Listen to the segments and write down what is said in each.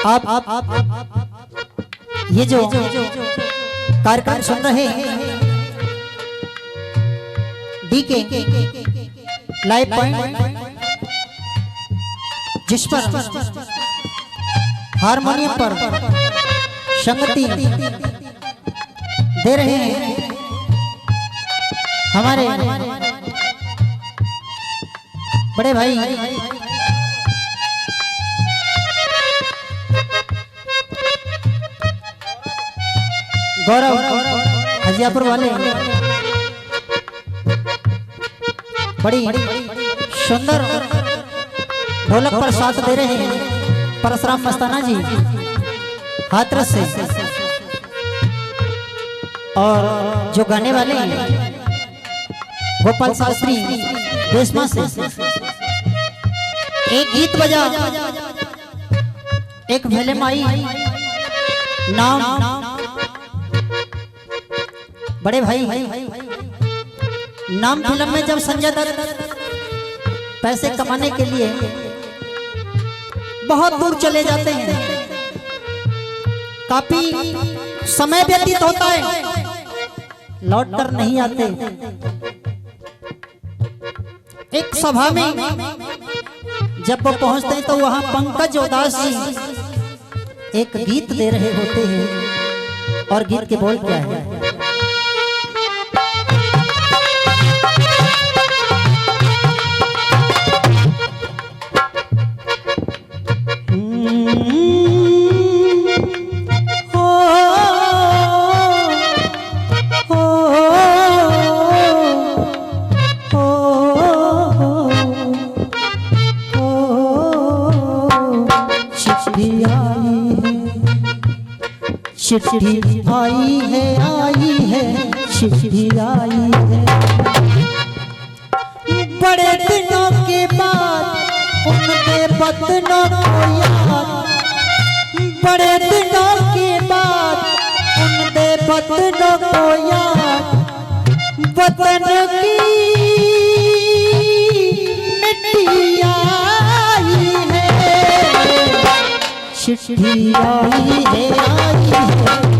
आप ये जो कार्यक्रम सुन रहे हैं डीके लाइव पॉइंट, जिस पर हारमोनियम पर संगति दे रहे हैं हमारे बड़े भाई गौरव हजियापुर वाले, बड़ी सुंदर ढोलक पर साथ दे रहे हैं परशुराम मस्ताना जी हाथरस से, और जो गाने वाले हैं गोपाल शास्त्री देशमा से। एक गीत बजा, एक फिल्म आई नाम, बड़े भाई नाम फिल्म में जब संजय दत्त पैसे कमाने के लिए बहुत दूर चले जाते हैं, काफी समय व्यतीत होता है, लौट कर नहीं आते। एक सभा में जब वो पहुंचते हैं तो वहां पंकज उदास जी एक गीत दे रहे होते हैं, और गीत के बोल क्या है? चिट्ठी आई है चिट्ठी आई है, बड़े दिनों के बाद उनके बदनों को याद, बड़े दिनों के बाद उनके बदनों को याद, वतन की मिट्टी आई है, चिट्ठी आई है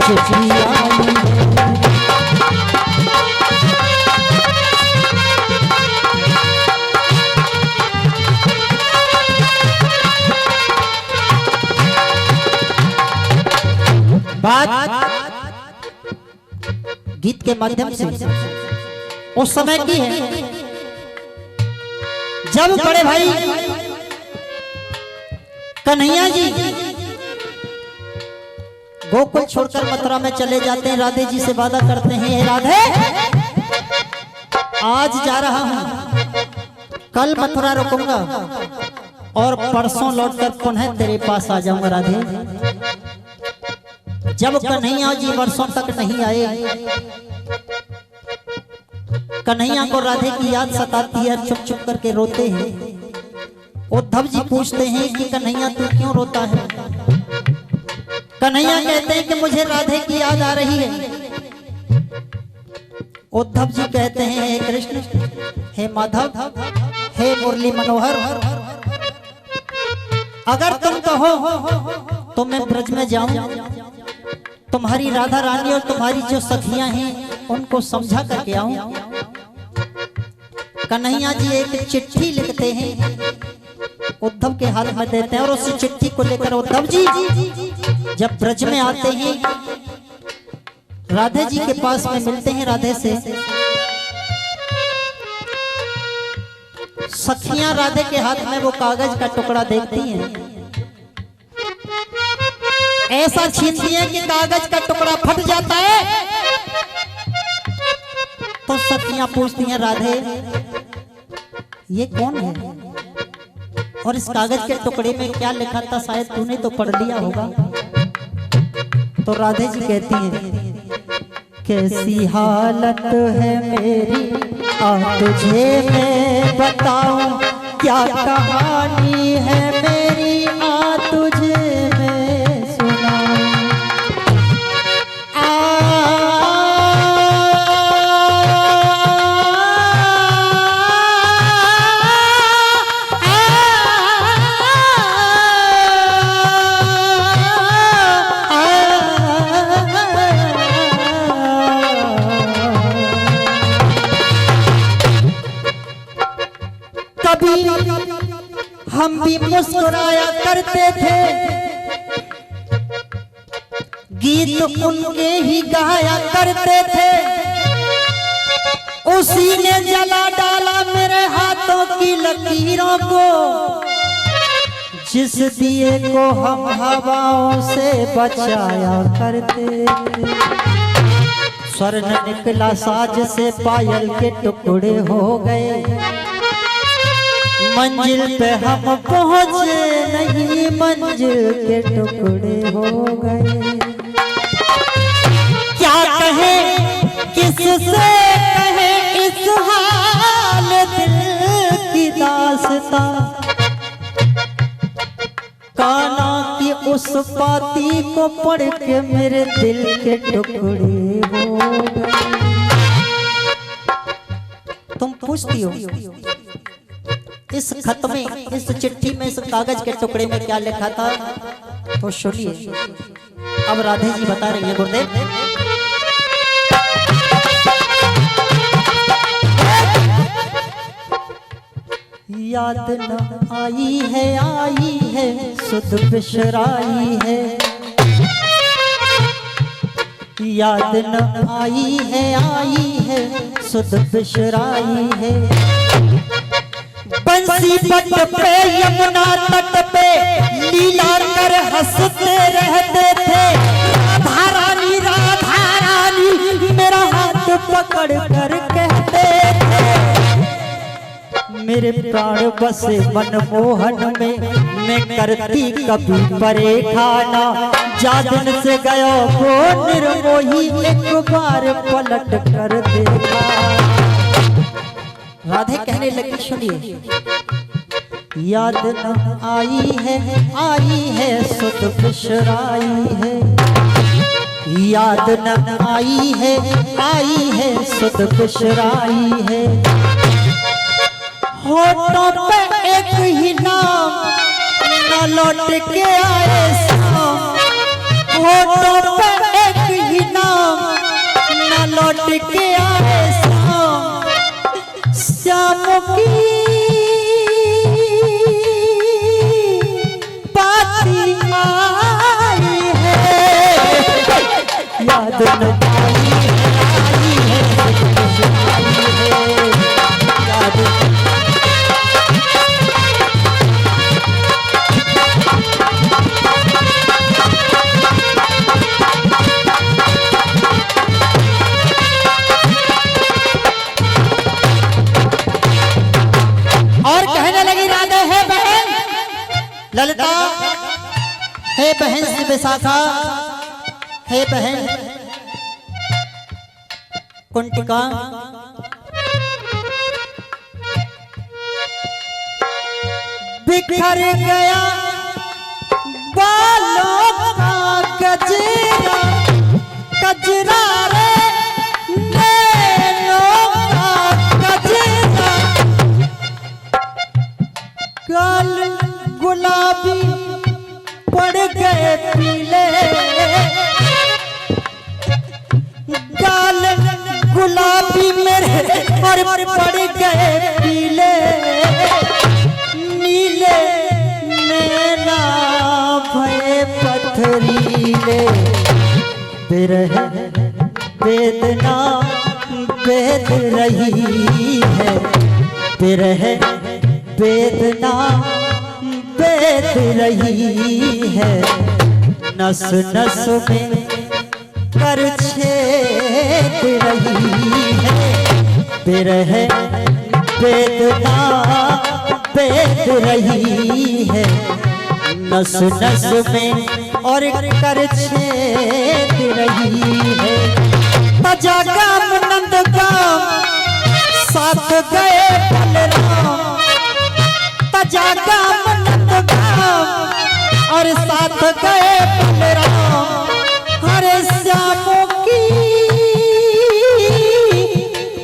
चिट्ठी आई है। बात गीत के माध्यम से उस समय की है जब बड़े भाई कन्हैया जी गोकुल छोड़कर मथुरा में चले जाते हैं, राधे जी से वादा करते हैं, हे राधे आज जा रहा हूं, कल मथुरा रुकूंगा और परसों लौटकर पुनः तेरे पास आ जाऊंगा राधे। जब कन्हैया जी वर्षों तक नहीं आए, कन्हैया को राधे की याद सताती है, चुप चुप करके रोते हैं। उद्धव जी पूछते हैं कि कन्हैया तू क्यों रोता है? कन्हैया कहते हैं कि मुझे राधे की याद आ रही है। उद्धव जी कहते हैं हे कृष्ण, हे माधव, हे मुरली मनोहर, अगर तुम कहो तो मैं ब्रज में जाऊं, तुम्हारी राधा रानी और तुम्हारी जो सखियां हैं उनको समझा करके आऊं। कन्हैया जी एक चिट्ठी लिखते हैं, उद्धव के हाथ में देते हैं, और उस चिट्ठी को लेकर उद्धव जी जब ब्रज में आते हैं, राधे जी के पास में मिलते हैं। राधे से सखियां राधे के हाथ में वो कागज का टुकड़ा देखती हैं, ऐसा छीनती है कि कागज का टुकड़ा फट जाता है। तो सखियां पूछती हैं राधे ये कौन है और इस कागज के टुकड़े में क्या लिखा था, शायद तूने तो पढ़ लिया होगा। तो राधे जी कहती हैं कैसी हालत है मेरी आ तुझे मैं बताऊं, क्या कहानी है मेरी आ तुझे मैं सुनाऊं। हम भी मुस्कुराया करते थे, गीत उनके ही गाया करते थे, उसी ने जला डाला मेरे हाथों की लकीरों को, जिस दिए को हम हवाओं से बचाया करते थे। स्वर्ण निकला साज से पायल के टुकड़े हो गए, मंजिल पे हम पहुंचे नहीं मंजिल के टुकड़े हो गए। क्या कहे किससे कहे इस हाल दिल की दास्तां, काना की उस पाती को पढ़ के मेरे दिल के टुकड़े हो गए। तुम पूछती हो इस खत में, इस चिट्ठी में, इस कागज के टुकड़े में क्या लिखा था, तो सुनिए। अब राधे जी बता रही है गुरुदेव, याद न आई है सुध बिसराई है, याद न आई है सुध बिसराई है। बंसी पट पे यमुना तट पे लीला कर हंसते रहते थे, राधा रानी मेरा हाथ पकड़ कर कहते थे, मेरे प्राण बसे मनमोहन में मैं करती कभी परे खाना, जादन से गयो वो निर्मोही एक बार पलट कर देखा। राधे कहने लगी सुनिए, याद न आई है सुध बिसराई है, याद न आई है सुध बिसराई है। होठों पे एक ही नाम न लौट के आए शाम, होठों पे एक ही नाम न लौट के आए शाम, श्याम की पाती आई है, याद न आई है याद। ललिता हे बहन से विशाखा, हे बहन कुंटिका, बिखर गया बालों का गजरा, गजरा रे नैनों का गजरा, गाल गुलाबी पड़ गए पीले, गाल गुलाबी मेरे और पड़ गए पीले, नीले नैना भये पथरीले, बिरह वेदना वेद रही है, बिरह वेदना वेद रही है, नस नस में कर छेद रही है, बिरह वेदना वेद रही है नस नस में और कर छेद रही है। तजागाम नंदगाम साथ गए बलराम, तजागाम नंदगाम और साथ गए बलराम। हरे श्यामों की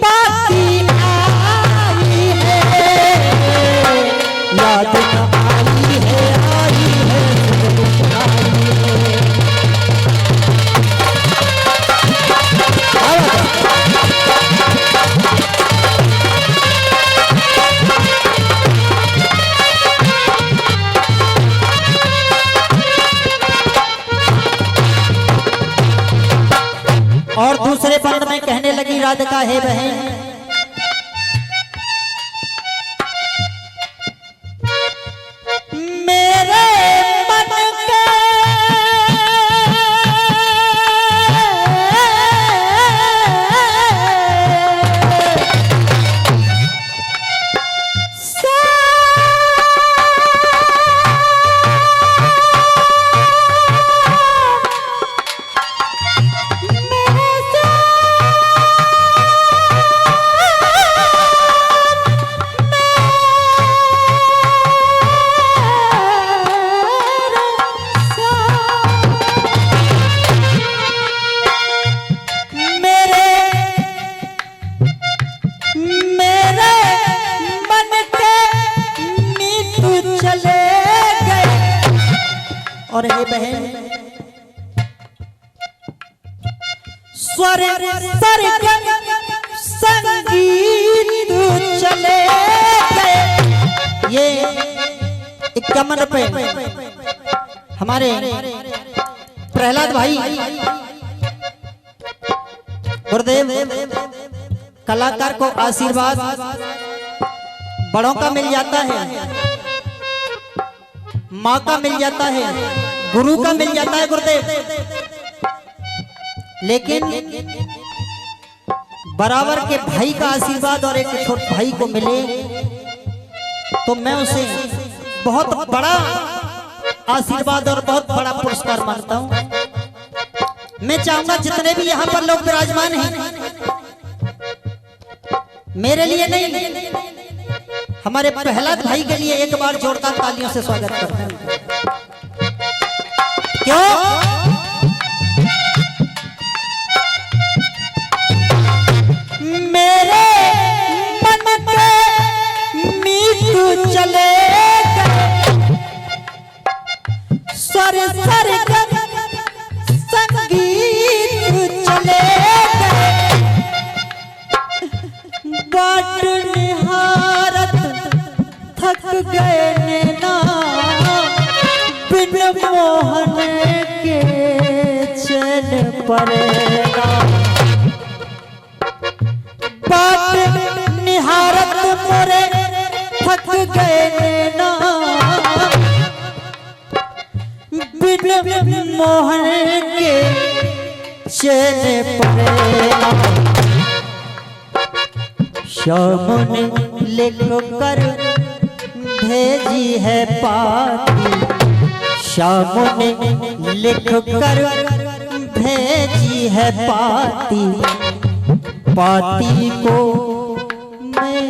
बाती आई है, याद न आई है, आई है, और दूसरे बंद में कहने लगी राधिका, हे बहन मेरे मन के और हे बहन स्वर सरगम संगीत चले गए। ये 51 रुपए हमारे प्रहलाद भाई गुरुदेव कलाकार को आशीर्वाद बड़ों का मिल जाता है, माँ का मिल जाता है, गुरु का मिल जाता है गुरुदेव, लेकिन बराबर के भाई का आशीर्वाद और एक छोटे भाई को मिले तो मैं उसे बहुत बड़ा आशीर्वाद और बहुत बड़ा पुरस्कार मानता हूं। मैं चाहूंगा जितने भी यहाँ पर लोग विराजमान हैं, मेरे लिए नहीं हमारे प्रहलाद भाई के लिए एक बार जोरदार तालियों से स्वागत करते हैं। क्यों? मेरे मन के मीत चले गए, स्वर सरगम संगीत चले गए। बाट निहारत थक गए नैना, बिन मोहन के चैन परेगा। बाट निहारत मोरे थक गए नैना, बिन मोहन के चैन परेगा। श्याम ने लिख कर भेजी है पाती, श्याम ने लिख कर भेजी है पाती, पाती को मैं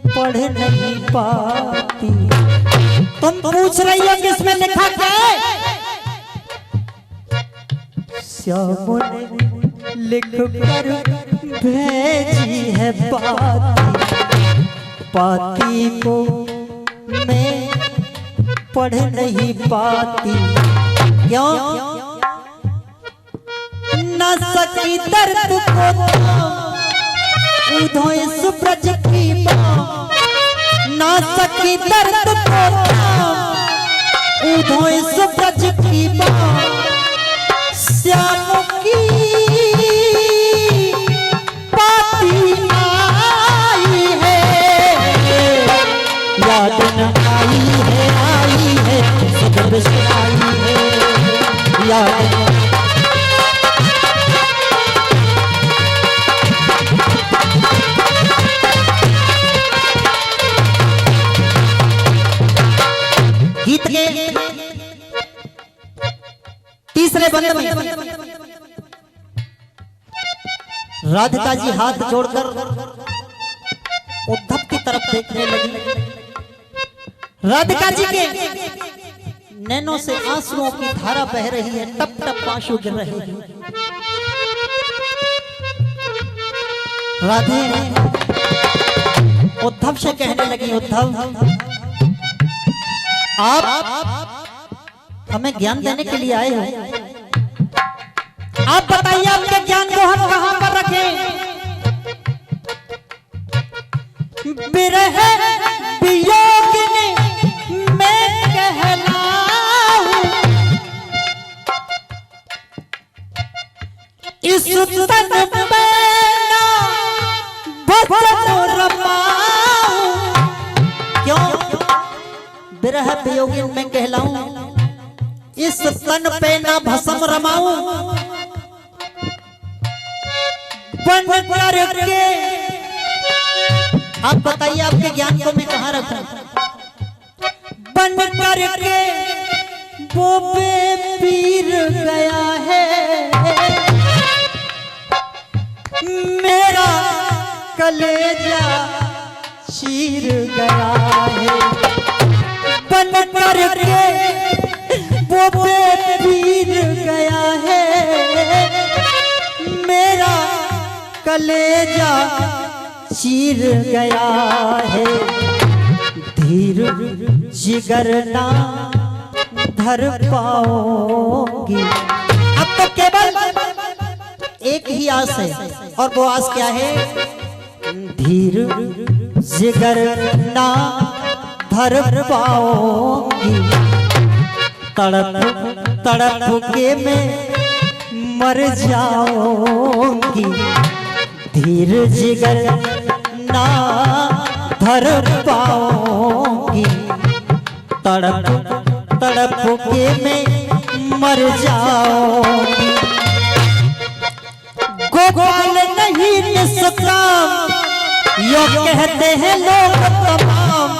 पढ़ नहीं पाती। तुम पूछ रही हो किसमें लिखा क्या है? श्याम ने लिख कर भेजी है पाती, पाती को मैं पढ़ नहीं पाती। क्यों? न सकी दर्द को उधोए सुब्रज की बाँ, न सकी दर्द को उधोए सुब्रज की बाँ। श्याम की पाती आई है, याद न आई है, सदब से आई है, याद तीसरे बंद में राधिका जी हाथ जोड़कर उद्धव की तरफ देखने लगी। राधिका जी के नैनों से आंसुओं की धारा बह रही है, टप टप आंसू गिर रहे हैं। राधे उद्धव से कहने लगी, उद्धव आप हमें ज्ञान देने के लिए आए हो, आप बताइए आपके ज्ञान को हम कहां पर रखें। विरह वियोगिनी मैं कहलाऊं, इस तन पे ना भजन रमाऊं। क्यों विरह वियोगिनी मैं कहलाऊं, इस तन पे ना भस्म रमाऊं। बन करके आप बताइए आपके ज्ञान को मैं कहां रखूं। बन करके वो बेपीर गया है, मेरा कलेजा चीर गया है। बन करके वो बेपीर गया है, मेरा कलेजा चीर गया है। धीर जिगर ना धर पाओगी। अब तो केवल एक ही आस है, और वो आस क्या है। धीर जिगर ना धर पाओगी, तड़प तड़प के मैं मर जाऊंगी। धीर जिगर ना धर पाऊंगी, तड़प तड़प के मैं मर जाऊंगी। गोपाल नहीं निष्काम यो कहते हैं लोग तमाम।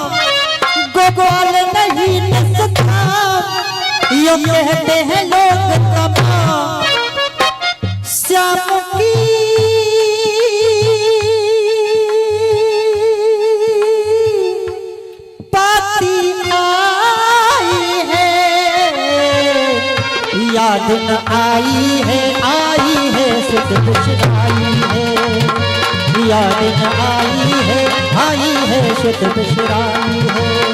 गोपाल नहीं निष्काम यो कहते हैं लोग तमाम। श्याम की याद न आई है सुध बिसराई है। याद न आई है सुध बिसराई है।